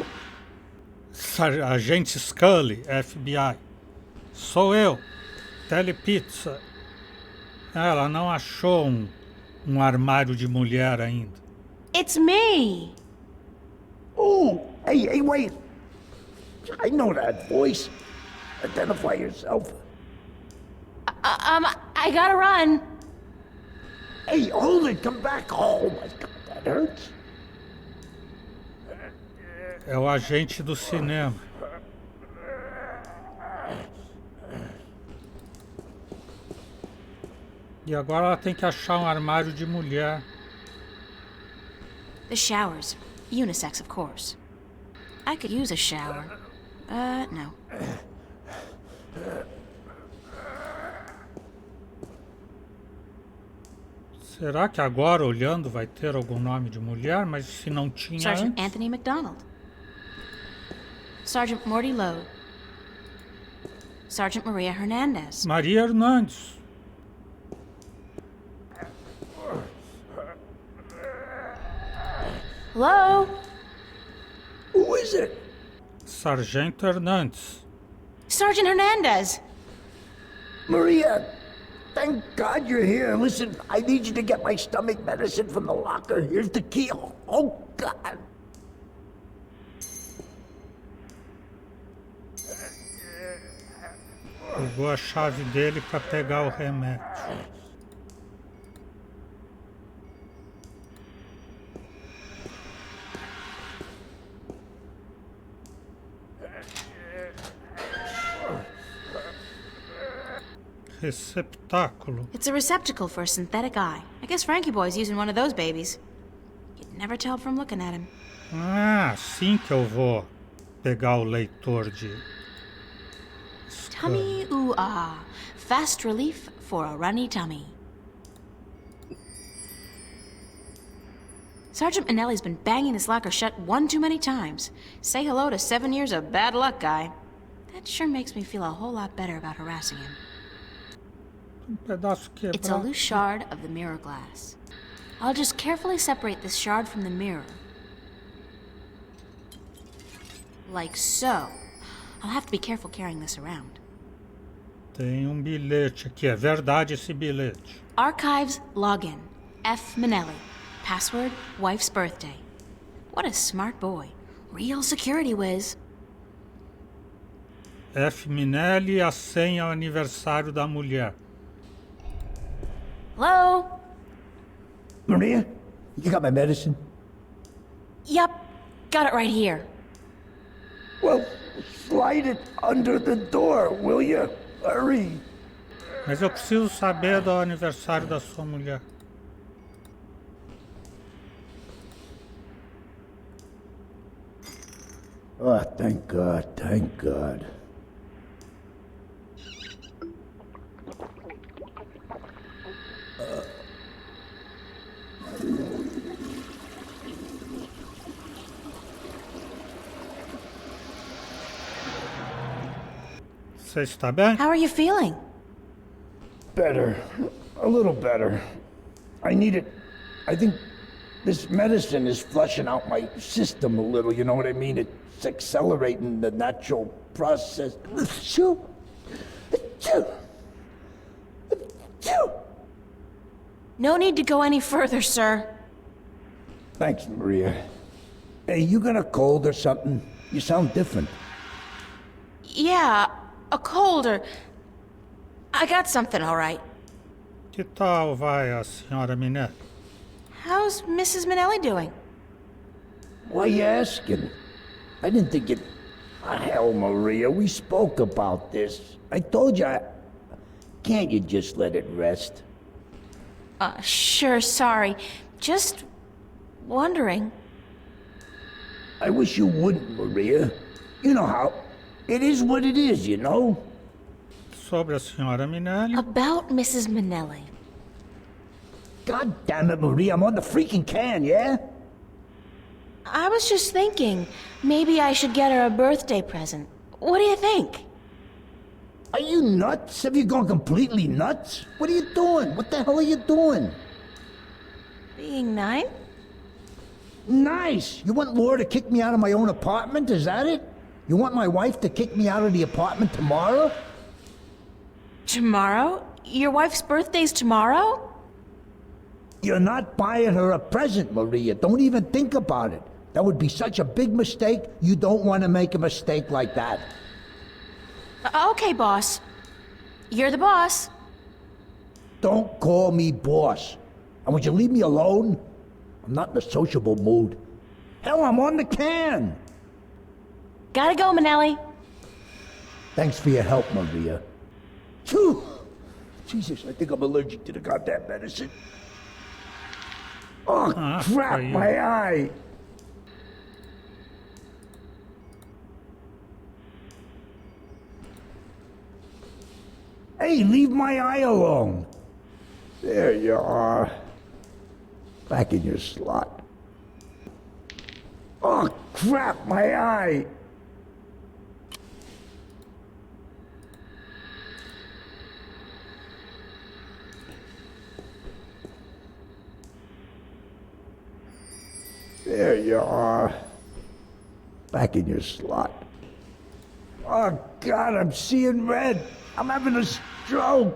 Agente Scully, FBI. Sou eu, Telepizza. Ela não achou um armário de mulher ainda. It's me! Oh, hey, wait. I know that voice. Identify yourself. I gotta run. Hey, hold it, come back. Oh my God, that hurts. É o agente do cinema. E agora ela tem que achar um armário de mulher. The showers. Unisex, of course. I could use a shower. No. Será que agora, olhando, vai ter algum nome de mulher? Mas se não tinha Sergeant antes... Anthony McDonald. Sergeant Morty Lowe. Sergeant Maria Hernandez. Maria Hernandes. Hello? Who is it? Sargento Hernandes. Sergeant Hernandez! Maria, thank God you're here. Listen, I need you to get my stomach medicine from the locker. Here's the key. Oh, God. Pegou a chave dele para pegar o remédio. Receptáculo. It's a receptacle for a synthetic eye. I guess Frankie Boy's using one of those babies. You'd never tell from looking at him. Ah, sim que eu vou pegar o leitor de... Tummy ooh ah. Fast relief for a runny tummy. Sergeant Manelli's been banging this locker shut one too many times. Say hello to 7 years of bad luck, guy. That sure makes me feel a whole lot better about harassing him. Pedaço quebrado. It's a loose shard of the mirror glass. I'll just carefully separate this shard from the mirror. Like so. I'll have to be careful carrying this around. Tem bilhete aqui. É verdade esse bilhete. Archives login. F. Manelli. Password, wife's birthday. What a smart boy. Real security whiz. F. Minelli, a senha ao aniversário da mulher. Hello? Maria, you got my medicine? Yup. Got it right here. Well, slide it under the door, will you? Hurry. Mas eu preciso saber do aniversário da sua mulher. Oh, thank God, thank God. Você está bem? How are you feeling? Better. A little better. I need it. I think this medicine is flushing out my system a little, you know what I mean? It's accelerating the natural process. Achoo! Achoo! Achoo! No need to go any further, sir. Thanks, Maria. Hey, you got a cold or something? You sound different. Yeah, a cold or... I got something, all right. Que tal vai a senhora Minelli? How's Mrs. Minnelli doing? Why you asking? I didn't think it... Hell, Maria, we spoke about this. I told you Can't you just let it rest? Sure, sorry. Just wondering. I wish you wouldn't, Maria. You know how... It is what it is, you know? Sobre a senhora Minelli. About Mrs. Minnelli. God damn it, Maria, I'm on the freaking can, yeah? I was just thinking, maybe I should get her a birthday present. What do you think? Are you nuts? Have you gone completely nuts? What are you doing? What the hell are you doing? Being nice? Nice! You want Laura to kick me out of my own apartment, is that it? You want my wife to kick me out of the apartment tomorrow? Tomorrow? Your wife's birthday's tomorrow? You're not buying her a present, Maria. Don't even think about it. That would be such a big mistake. You don't want to make a mistake like that. Okay, boss. You're the boss. Don't call me boss. And would you leave me alone? I'm not in a sociable mood. Hell, I'm on the can. Gotta go, Minnelli. Thanks for your help, Maria. Phew. Jesus, I think I'm allergic to the goddamn medicine. Oh, crap, my eye. Hey, leave my eye alone. There you are. Back in your slot. Oh, crap, my eye. There you are. Back in your slot. Oh, God, I'm seeing red. I'm having a stroke.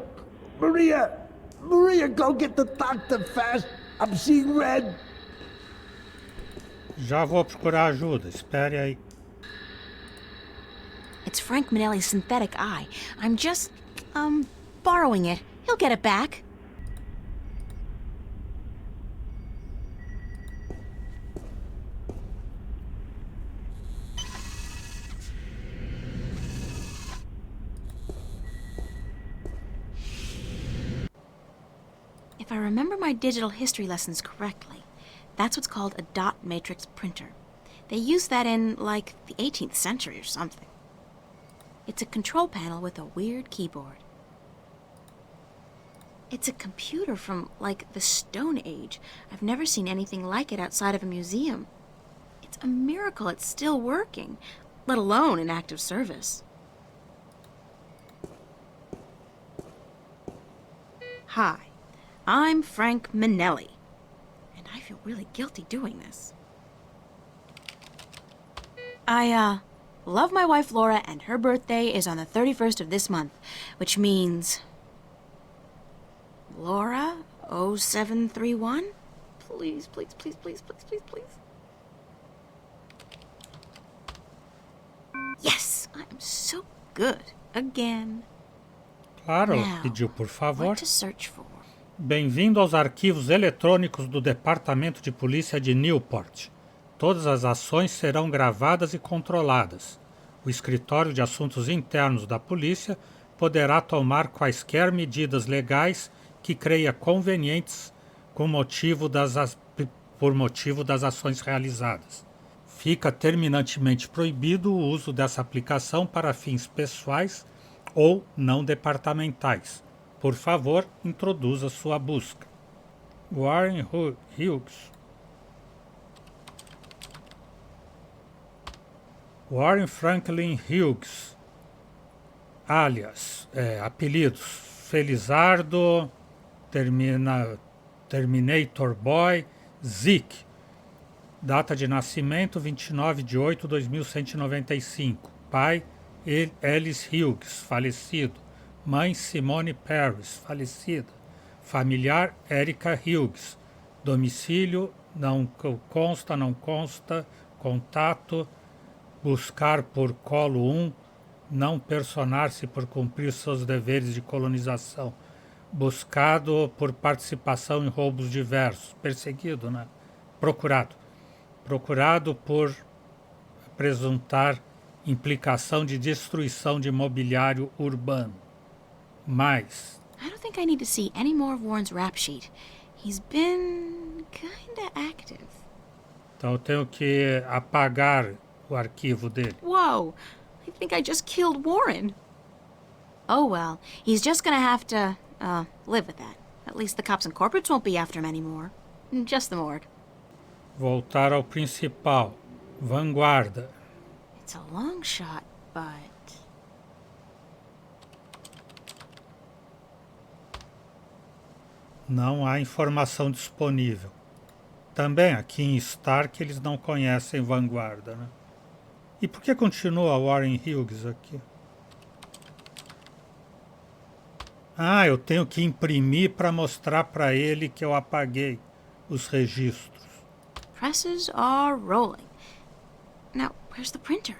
Maria, go get the doctor fast. I'm seeing red. Já vou procurar ajuda. Espere aí. It's Frank Minnelli's synthetic eye. I'm just, borrowing it. He'll get it back. If I remember my digital history lessons correctly, that's what's called a dot matrix printer. They used that in, like, the 18th century or something. It's a control panel with a weird keyboard. It's a computer from, like, the Stone Age. I've never seen anything like it outside of a museum. It's a miracle it's still working, let alone in active service. Hi. I'm Frank Minnelli, and I feel really guilty doing this. I, love my wife Laura, and her birthday is on the 31st of this month, which means... Laura 0731? Please, please, please, please, please, please, please. Yes! I am so good. Again. Claro, Now, pediu por favor. what to search for? Bem-vindo aos arquivos eletrônicos do Departamento de Polícia de Newport. Todas as ações serão gravadas e controladas. O Escritório de Assuntos Internos da Polícia poderá tomar quaisquer medidas legais que creia convenientes por motivo das ações realizadas. Fica terminantemente proibido o uso dessa aplicação para fins pessoais ou não departamentais. Por favor, introduza sua busca. Warren Hughes. Warren Franklin Hughes, alias, apelidos, Felizardo, Terminator Boy, Zeke, data de nascimento 29/8/2195, pai Ellis Hughes, falecido, mãe Simone Paris, falecida, familiar Erica Hughes, domicílio não consta, contato, buscar por colo 1, não personar-se por cumprir seus deveres de colonização, buscado por participação em roubos diversos, perseguido, né? Procurado por presuntar implicação de destruição de mobiliário urbano. Mais. I don't think I need to see any more of Warren's rap sheet. He's been kinda active. Então eu tenho que apagar o arquivo dele. Whoa! I think I just killed Warren. Oh well, he's just gonna have to, live with that. At least the cops and corporates won't be after him anymore. Just the morgue. Voltar ao principal. Vanguarda. It's a long shot, but... Não há informação disponível. Também aqui em Stark eles não conhecem Vanguarda, né? E por que continua Warren Hughes aqui? Ah, eu tenho que imprimir para mostrar para ele que eu apaguei os registros. Presses are rolling. Now, where's the printer?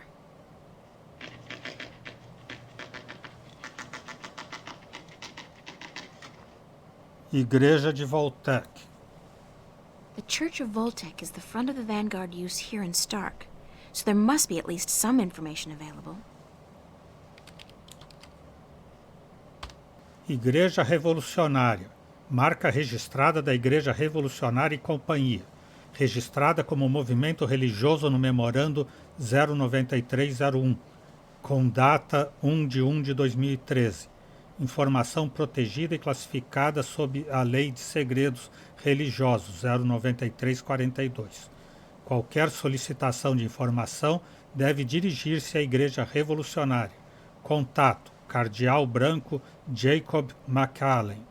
Igreja de Voltec. The Church of Voltec is the front of the Vanguard use here in Stark, so there must be at least some information available. Igreja Revolucionária. Marca registrada da Igreja Revolucionária e Companhia. Registrada como movimento religioso no memorando 09301, com data 1/1/2013. Informação protegida e classificada sob a Lei de Segredos Religiosos 09342. Qualquer solicitação de informação deve dirigir-se à Igreja Revolucionária. Contato: Cardeal Branco Jacob McAllen.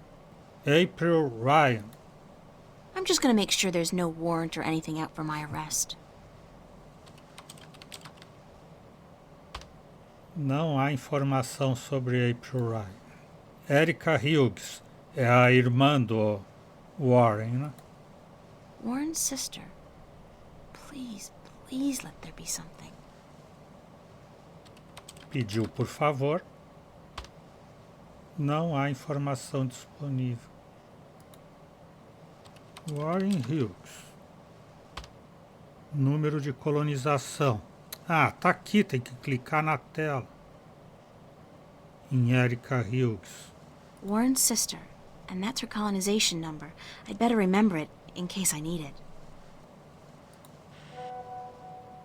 April Ryan. I'm just gonna make sure there's no warrant or anything out for my arrest. Não há informação sobre April Ryan. Erica Hughes é a irmã do Warren, né? Warren's sister. Please, please let there be something. Pediu por favor. Não há informação disponível. Warren Hughes. Número de colonização. Ah, tá aqui, tem que clicar na tela. Em Erica Hughes. Warren's sister, and that's her colonization number. I'd better remember it in case I need it.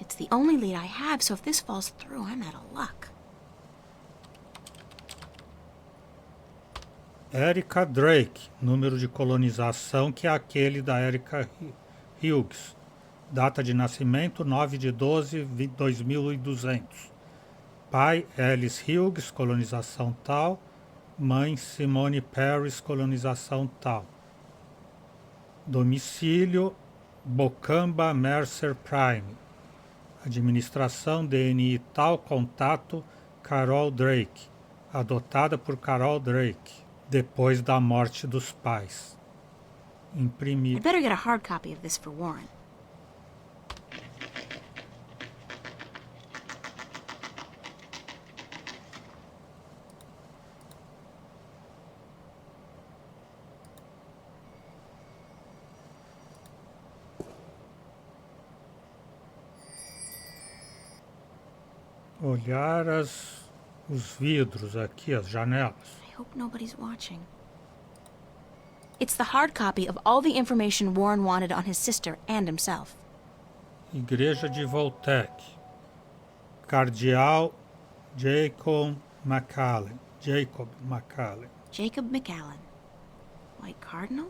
It's the only lead I have, so if this falls through, I'm out of luck. Erica Drake, número de colonização que é aquele da Erica Hughes. Data de nascimento 9/12/2200. Pai Ellis Hughes, colonização tal. Mãe Simone Paris, colonização tal. Domicílio Bocamba Mercer Prime. Administração DNI tal. Contato Carol Drake. Adotada por Carol Drake. Depois da morte dos pais. Imprimir. I'd better get a hard copy of this for Warren. Olhar as Os vidros aqui, as janelas. I hope nobody's watching. It's the hard copy of all the information Warren wanted on his sister and himself. Igreja de Voltec. Cardeal Jacob McAllen. Jacob McAllen. White Cardinal?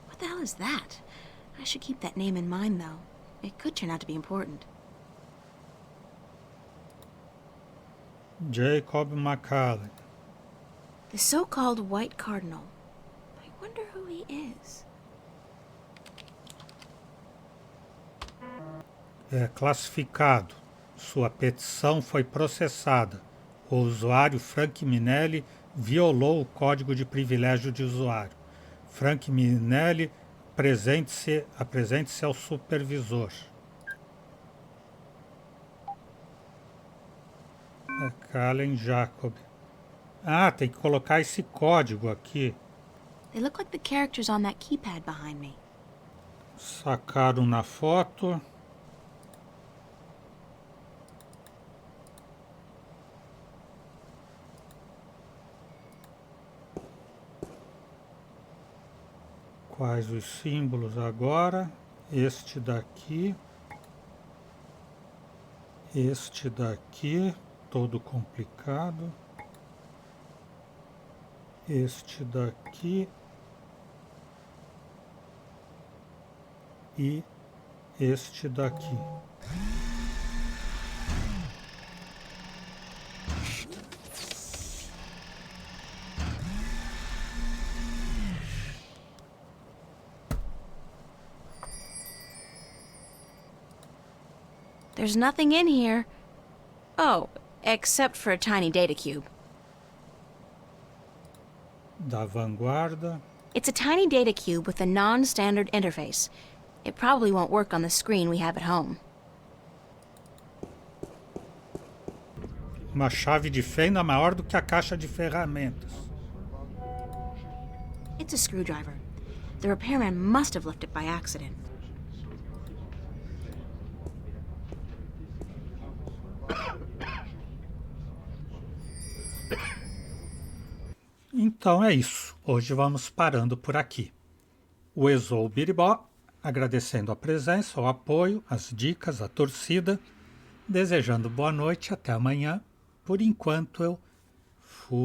What the hell is that? I should keep that name in mind, though. It could turn out to be important. Jacob McAllen. The so-called White Cardinal. I wonder who he is. É classificado. Sua petição foi processada. O usuário Frank Minelli violou o código de privilégio de usuário. Frank Minelli, apresente-se ao supervisor. McAllen Jacob. Ah, tem que colocar esse código aqui. They look like the characters on that keypad behind me. Sacaram na foto. Quais os símbolos agora? Este daqui, todo complicado. Este daqui e este daqui. There's nothing in here. Oh, except for a tiny data cube. Da vanguarda. It's a tiny data cube with a non-standard interface. It probably won't work on the screen we have at home. Uma chave de fenda maior do que a caixa de ferramentas. It's a screwdriver. The repairman must have left it by accident. Então é isso. Hoje vamos parando por aqui. O Exou Biribó, agradecendo a presença, o apoio, as dicas, a torcida, desejando boa noite, até amanhã. Por enquanto eu fui.